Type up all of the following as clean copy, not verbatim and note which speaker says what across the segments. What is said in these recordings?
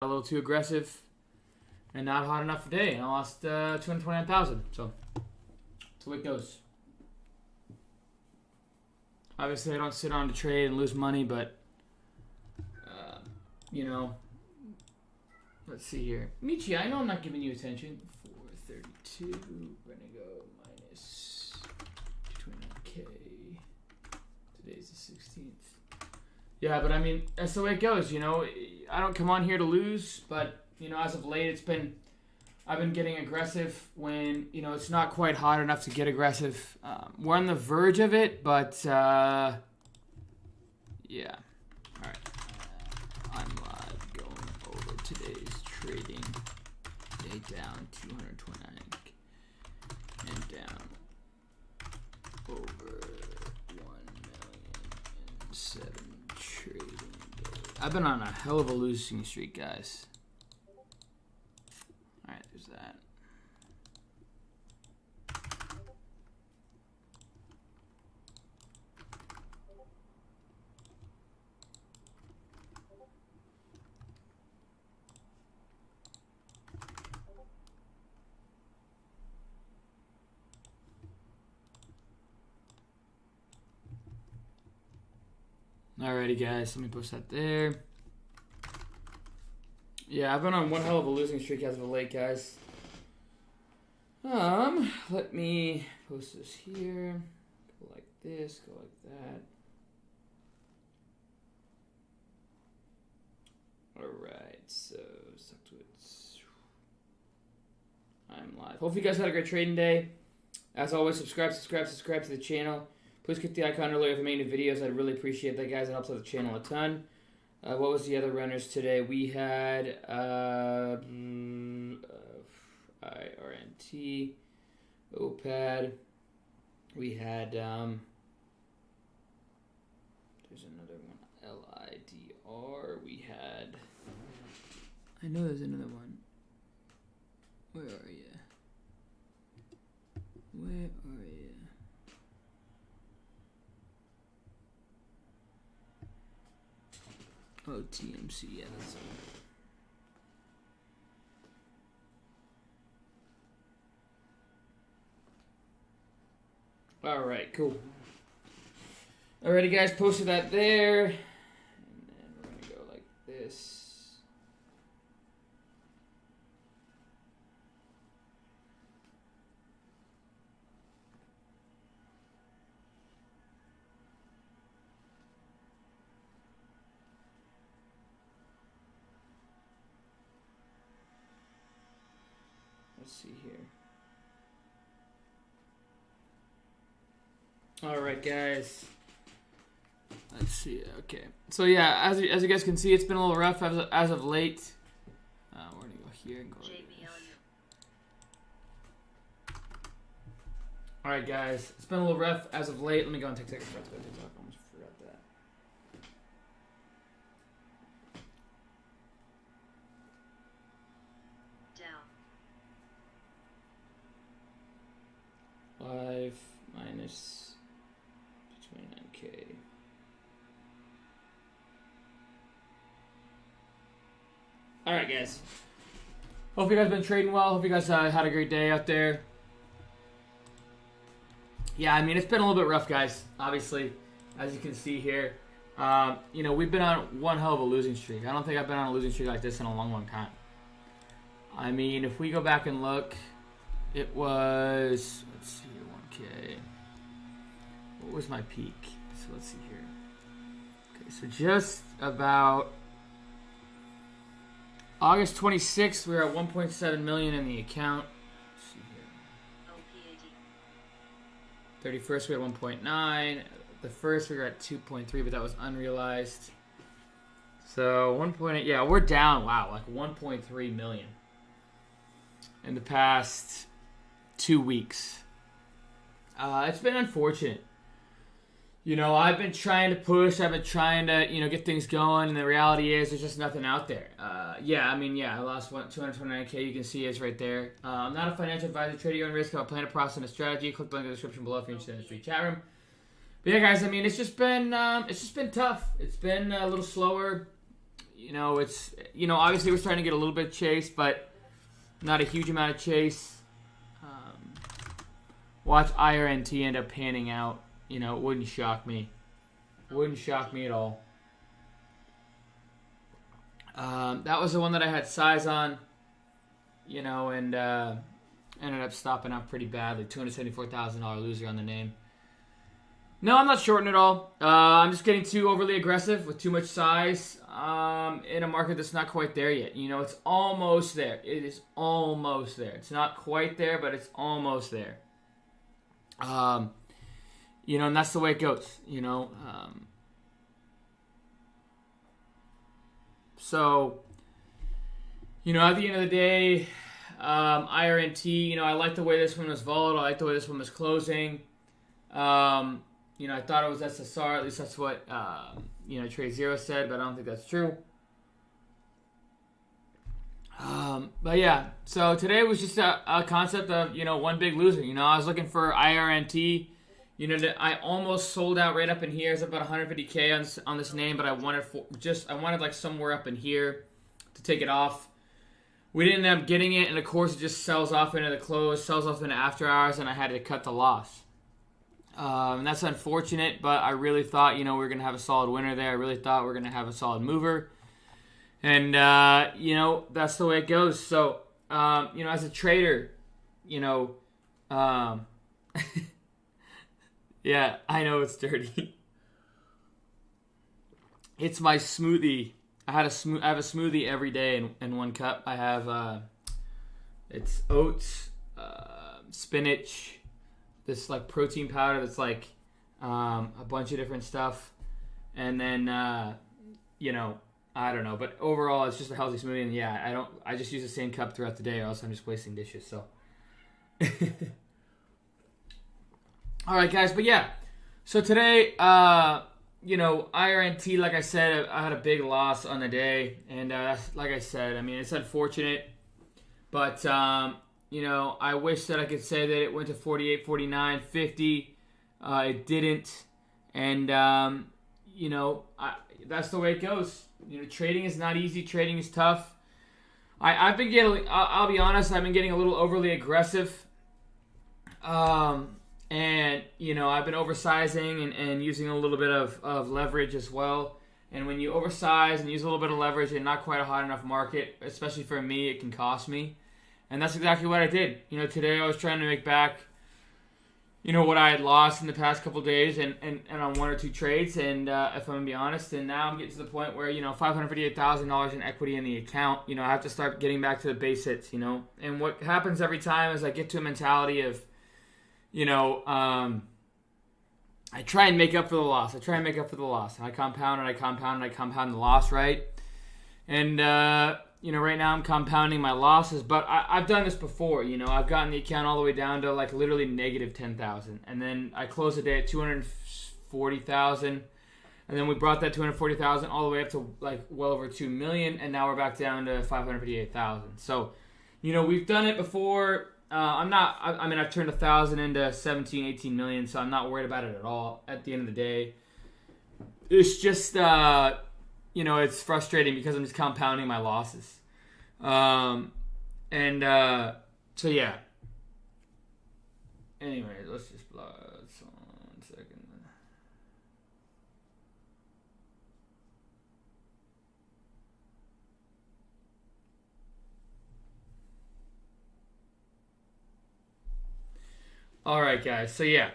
Speaker 1: a little too aggressive and not hot enough today. And I lost 229,000. So that's the way it goes. Obviously, I don't sit on to trade and lose money, but you know, let's see here. Michi, I know I'm not giving you attention. 432. We're gonna go minus 229K. Today's the 16th. Yeah, but I mean, that's the way it goes. You know, I don't come on here to lose, but you know, as of late, I've been getting aggressive when, you know, it's not quite hot enough to get aggressive. We're on the verge of it, but yeah. All right. I'm live going over today's trading. Day down 229 and down over 1,000,007 trading days. I've been on a hell of a losing streak, guys. Alright, there's that. Alrighty, guys, let me post that there. Yeah, I've been on one hell of a losing streak as of late, guys. Let me post this here. Go like this, go like that. Alright, so stuck to it. I'm live. Hope you guys had a great trading day. As always, subscribe to the channel. Please click the icon earlier if I'm making videos. I'd really appreciate that, guys. It helps out the channel a ton. What was the other runners today? We had IRNT, OPAD. We had there's another one, LIDR. We had, I know there's another one. Where are you? Where are you? Oh, TMC, yeah, that's all. Alright, cool. Alrighty, guys, posted that there. And then we're going to go like this. Let's see here. All right, guys. Let's see. Okay. So yeah, as you guys can see, it's been a little rough as of late. We're gonna go here and go. All right, guys. It's been a little rough as of late. Let me go and take a second. Let's go to TikTok. I almost forgot that. 5 minus 29K. All right, guys. Hope you guys been trading well. Hope you guys had a great day out there. Yeah, I mean, it's been a little bit rough, guys. Obviously, as you can see here, you know, we've been on one hell of a losing streak. I don't think I've been on a losing streak like this in a long, long time. I mean, if we go back and look, it was, let's see here, 1K. What was my peak? So let's see here. Okay, so just about August 26th, we were at 1.7 million in the account. Let's see here. 31st, we had 1.9. The first, we were at 2.3, but that was unrealized. So 1.8, yeah, we're down, wow, like 1.3 million in the past 2 weeks. It's been unfortunate. You know, I've been trying to push. I've been trying to, you know, get things going. And the reality is there's just nothing out there. Yeah, I mean, yeah, I lost 229K. You can see it's right there. I'm not a financial advisor. Trade your own risk. I have a plan, a process, and a strategy. Click the link in the description below if you're interested in the street chat room. But yeah, guys, I mean, it's just been tough. It's been a little slower. it's, obviously we're starting to get a little bit of chase, but not a huge amount of chase. Watch IRNT end up panning out. It wouldn't shock me. Wouldn't shock me at all. That was the one that I had size on, and ended up stopping out pretty badly. $274,000 loser on the name. No, I'm not shorting at all. I'm just getting too overly aggressive with too much size in a market that's not quite there yet. It's almost there. It is almost there. It's not quite there, but it's almost there. And that's the way it goes, So, at the end of the day, IRNT, I like the way this one was volatile. I like the way this one was closing. I thought it was SSR. At least that's what, Trade Zero said, but I don't think that's true. But yeah, so today was just a concept of, one big loser. I was looking for IRNT. I almost sold out right up in here. It's about 150K on this name, but I wanted like somewhere up in here to take it off. We didn't end up getting it, and of course it just sells off into the close, sells off into after hours, and I had to cut the loss. And that's unfortunate, but I really thought, we were going to have a solid winner there. I really thought we were going to have a solid mover. And, that's the way it goes. So, as a trader, yeah, I know it's dirty. It's my smoothie. I have a smoothie every day in one cup. I have, it's oats, spinach, this like protein powder that's like, a bunch of different stuff. And then, I don't know, but overall it's just a healthy smoothie, and yeah, I just use the same cup throughout the day, or else I'm just wasting dishes, so. Alright guys, but yeah, so today, IRNT, like I said, I had a big loss on the day, and like I said, it's unfortunate, but, I wish that I could say that it went to 48, 49, 50, it didn't, and, that's the way it goes. Trading is not easy. Trading is tough. I've been getting, I'll be honest, I've been getting a little overly aggressive. And, I've been oversizing and using a little bit of leverage as well. And when you oversize and use a little bit of leverage in not quite a hot enough market, especially for me, it can cost me. And that's exactly what I did. Today I was trying to make back, what I had lost in the past couple days and on one or two trades. And if I'm going to be honest, and now I'm getting to the point where, $558,000 in equity in the account, I have to start getting back to the base hits, And what happens every time is I get to a mentality of, I try and make up for the loss. And I compound and I compound and I compound the loss, right? And, right now I'm compounding my losses, but I've done this before, I've gotten the account all the way down to like literally negative 10,000. And then I closed the day at 240,000. And then we brought that 240,000 all the way up to like well over 2 million. And now we're back down to 558,000. So, we've done it before. I've turned 1,000 into 17, 18 million. So I'm not worried about it at all at the end of the day. It's just, it's frustrating because I'm just compounding my losses. So yeah. Anyway, let's just one second. All right, guys. So yeah,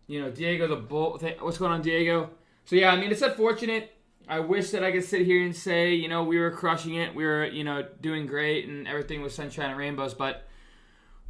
Speaker 1: Diego the Bull. What's going on, Diego? So yeah, it's unfortunate. I wish that I could sit here and say, we were crushing it. We were, doing great and everything was sunshine and rainbows, but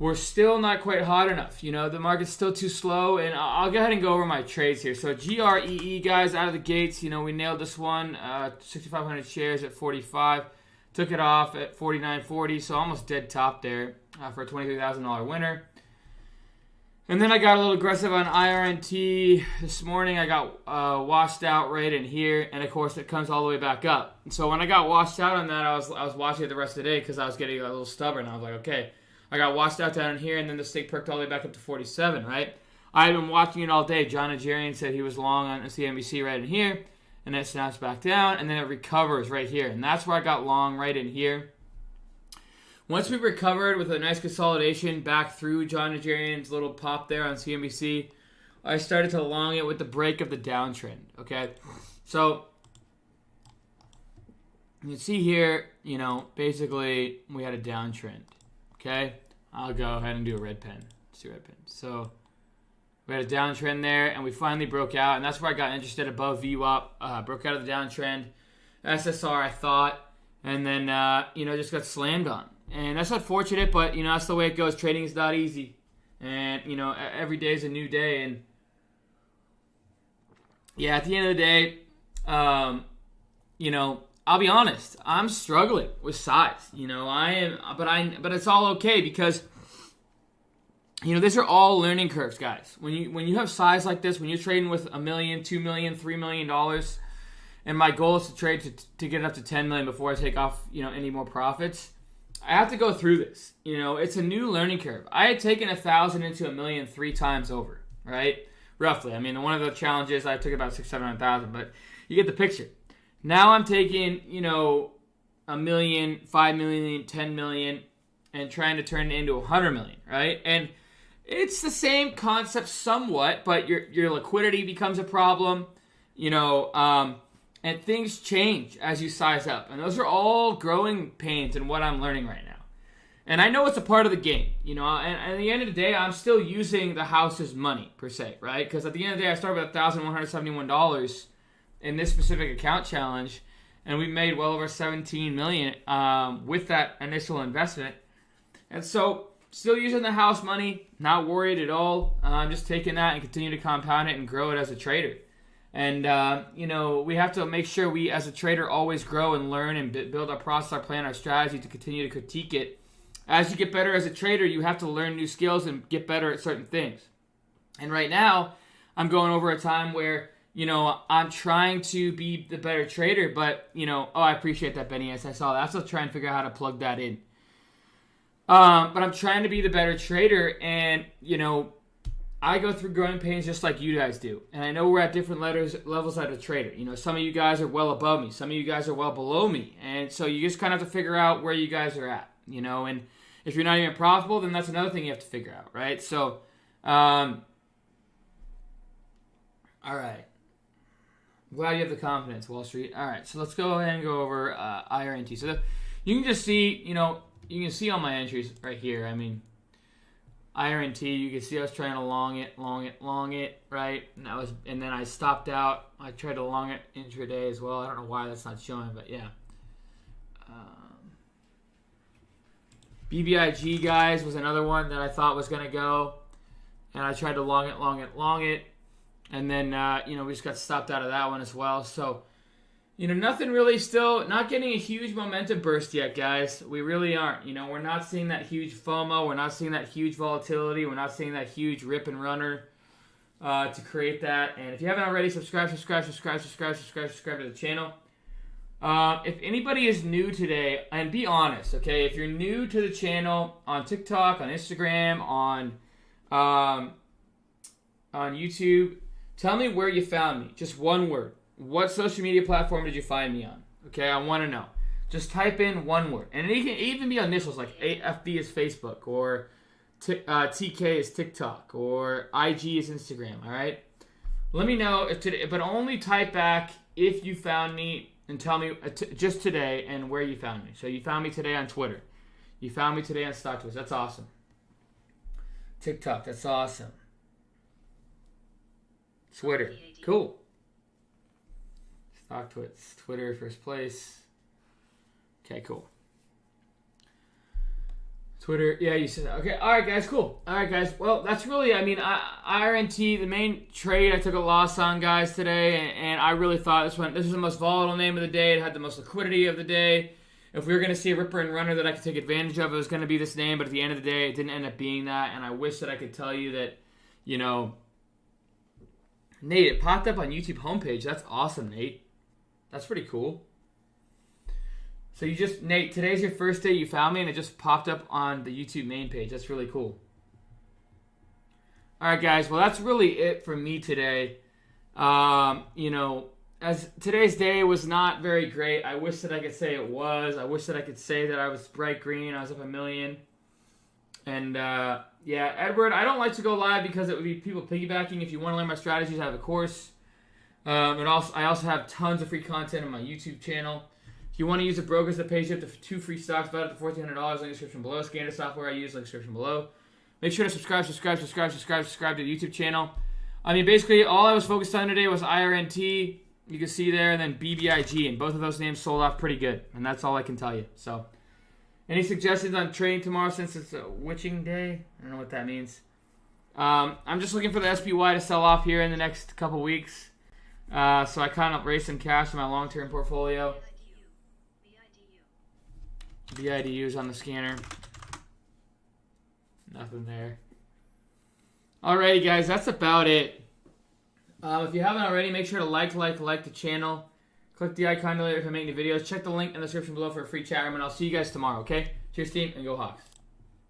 Speaker 1: we're still not quite hot enough. The market's still too slow, and I'll go ahead and go over my trades here. So GREE, guys, out of the gates, we nailed this one. 6,500 shares at 45. Took it off at 49.40, so almost dead top there for a $23,000 winner. And then I got a little aggressive on IRNT this morning. I got washed out right in here, and of course it comes all the way back up. So when I got washed out on that, I was watching it the rest of the day because I was getting a little stubborn. I was like, okay, I got washed out down here, and then the stick perked all the way back up to 47, right? I had been watching it all day. John Nigerian said he was long on CNBC right in here, and it snaps back down, and then it recovers right here. And that's where I got long right in here. Once we recovered with a nice consolidation back through John Najarian's little pop there on CNBC, I started to long it with the break of the downtrend, okay? So you can see here, basically we had a downtrend, okay? I'll go ahead and do a red pen. Let's do a red pen. So we had a downtrend there, and we finally broke out, and that's where I got interested above VWAP. Broke out of the downtrend. SSR, I thought, and then, just got slammed on. And that's unfortunate, but, that's the way it goes. Trading is not easy. And, every day is a new day. And, yeah, at the end of the day, I'll be honest. I'm struggling with size. I am, but it's all okay because, these are all learning curves, guys. When you have size like this, when you're trading with $1 million, $2 million, $3 million, and my goal is to trade to get up to $10 million before I take off, any more profits, I have to go through this. It's a new learning curve. I had taken 1,000 into $1 million 3 times over, right? Roughly. I mean, one of the challenges I took about 600,000, 700,000, but you get the picture. Now I'm taking, $1 million, $5 million, $10 million, and trying to turn it into $100 million, right? And it's the same concept somewhat, but your liquidity becomes a problem, and things change as you size up. And those are all growing pains in what I'm learning right now. And I know it's a part of the game, and at the end of the day, I'm still using the house's money, per se, right? Because at the end of the day, I started with $1,171 in this specific account challenge, and we made well over $17 million with that initial investment. And so, still using the house money, not worried at all. I'm just taking that and continue to compound it and grow it as a trader. And, we have to make sure we, as a trader, always grow and learn and build our process, our plan, our strategy to continue to critique it. As you get better as a trader, you have to learn new skills and get better at certain things. And right now, I'm going over a time where, I'm trying to be the better trader, but, I appreciate that, Benny, as I saw that. I'm still trying to figure out how to plug that in. But I'm trying to be the better trader, and, I go through growing pains just like you guys do. And I know we're at different levels as a trader. Some of you guys are well above me. Some of you guys are well below me. And so you just kind of have to figure out where you guys are at, And if you're not even profitable, then that's another thing you have to figure out, right? So, all right. Glad you have the confidence, Wall Street. All right, so let's go ahead and go over IRNT. So you can just see, you can see all my entries right here. I mean, IRNT, you can see I was trying to long it, right? And then I stopped out. I tried to long it intraday as well. I don't know why that's not showing, but yeah. BBIG, guys, was another one that I thought was going to go. And I tried to long it. And then, we just got stopped out of that one as well. So, nothing really still, not getting a huge momentum burst yet, guys. We really aren't. We're not seeing that huge FOMO. We're not seeing that huge volatility. We're not seeing that huge rip and runner to create that. And if you haven't already, subscribe to the channel. If anybody is new today, and be honest, okay? If you're new to the channel on TikTok, on Instagram, on YouTube, tell me where you found me. Just one word. What social media platform did you find me on? Okay, I want to know. Just type in one word. And it can even be on initials like AFB is Facebook, or TK is TikTok, or IG is Instagram, all right? Let me know, if today, but only type back if you found me and tell me just today and where you found me. So you found me today on Twitter. You found me today on StockTwits. That's awesome. TikTok, that's awesome. Twitter, cool. StockTwits, Twitter, first place. Okay, cool. Twitter, yeah, you said that. Okay, all right, guys, cool. All right, guys, well, that's really, IRNT, the main trade I took a loss on, guys, today, and I really thought this was the most volatile name of the day. It had the most liquidity of the day. If we were going to see a ripper and runner that I could take advantage of, it was going to be this name, but at the end of the day, it didn't end up being that, and I wish that I could tell you that, Nate, it popped up on YouTube homepage. That's awesome, Nate. That's pretty cool. So Nate, today's your first day you found me, and it just popped up on the YouTube main page. That's really cool. All right, guys. Well, that's really it for me today. as today's day was not very great. I wish that I could say it was. I wish that I could say that I was bright green. I was up $1 million. And, yeah, Edward, I don't like to go live because it would be people piggybacking. If you want to learn my strategies, I have a course. And I also have tons of free content on my YouTube channel. If you want to use the brokers that pays you up to 2 free stocks, valued up to $1,400, link in the description below. Scan the software I use, link in the description below. Make sure to subscribe to the YouTube channel. I mean, basically, all I was focused on today was IRNT. You can see there, and then BBIG, and both of those names sold off pretty good. And that's all I can tell you. So, any suggestions on trading tomorrow since it's a witching day? I don't know what that means. I'm just looking for the SPY to sell off here in the next couple weeks. So I kind of raised some cash in my long-term portfolio. BIDU's on the scanner. Nothing there. Alrighty, guys, that's about it. If you haven't already, make sure to like the channel. Click the icon to later if I make new videos. Check the link in the description below for a free chat room, and I'll see you guys tomorrow, okay? Cheers, team, and go Hawks.